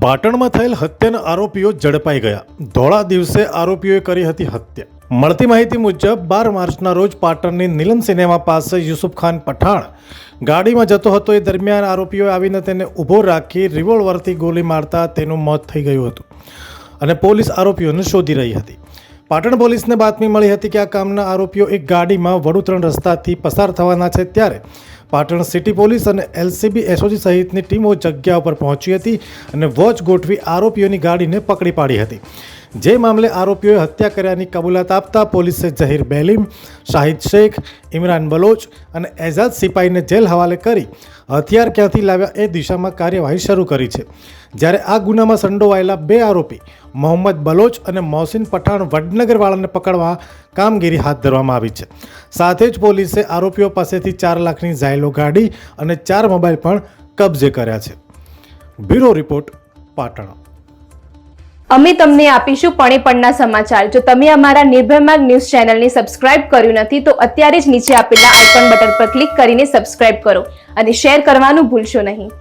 પાટણમાં થયેલ હત્યાના આરોપીઓ ઝડપાઈ ગયા। ધોળા દિવસે આરોપીઓએ કરી હતી હત્યા। મળતી માહિતી મુજબ 12 માર્ચના રોજ પાટણની નીલમ સિનેમા પાસે યુસુફ ખાન પઠાણ ગાડીમાં જતો હતો। એ દરમિયાન આરોપીઓએ આવીને તેને ઊભો રાખી રિવોલ્વરથી ગોળી મારતા તેનું મોત થઈ ગયું હતું અને પોલીસ આરોપીઓને શોધી રહી હતી। પાટણ પોલીસને બાતમી મળી હતી કે આ કામના આરોપીઓ એક ગાડીમાં વડુતરણ રસ્તાથી પસાર થવાના છે, ત્યારે પાટણ સિટી પોલીસ અને એલસીબી એસઓજી સહિતની ટીમો જગ્યા ઉપર પહોંચી હતી અને વોચ ગોઠવી આરોપીઓની ગાડીને પકડી પાડી હતી। જે મામલે આરોપીઓએ હત્યા કર્યાની કબૂલાત આપતા પોલીસે ઝહીર બેલીમ, શાહિદ શેખ, ઇમરાન બલોચ અને એઝાદ સિપાહીને જેલ હવાલે કરી હથિયાર ક્યાંથી લાવ્યા એ દિશામાં કાર્યવાહી શરૂ કરી છે। જ્યારે આ ગુનામાં સંડોવાયેલા 2 આરોપી મોહમ્મદ બલોચ અને મોહસિન પઠાણ વડનગરવાળાને પકડવા કામગીરી હાથ ધરવામાં આવી છે। સાથે જ પોલીસે આરોપીઓ પાસેથી 4 લાખની ઝાયલો ગાડી અને 4 મોબાઈલ પણ કબજે કર્યા છે। Bureau report, Patan. અમે તમને આપીશું પળેપળના સમાચાર। જો તમે અમારા નિર્ભય માર્ગ ન્યૂઝ ચેનલને સબસ્ક્રાઇબ કર્યું નથી તો અત્યારે જ નીચે આપેલા આઇકોન બટન પર ક્લિક કરીને સબસ્ક્રાઇબ કરો અને શેર કરવાનું ભૂલશો નહીં।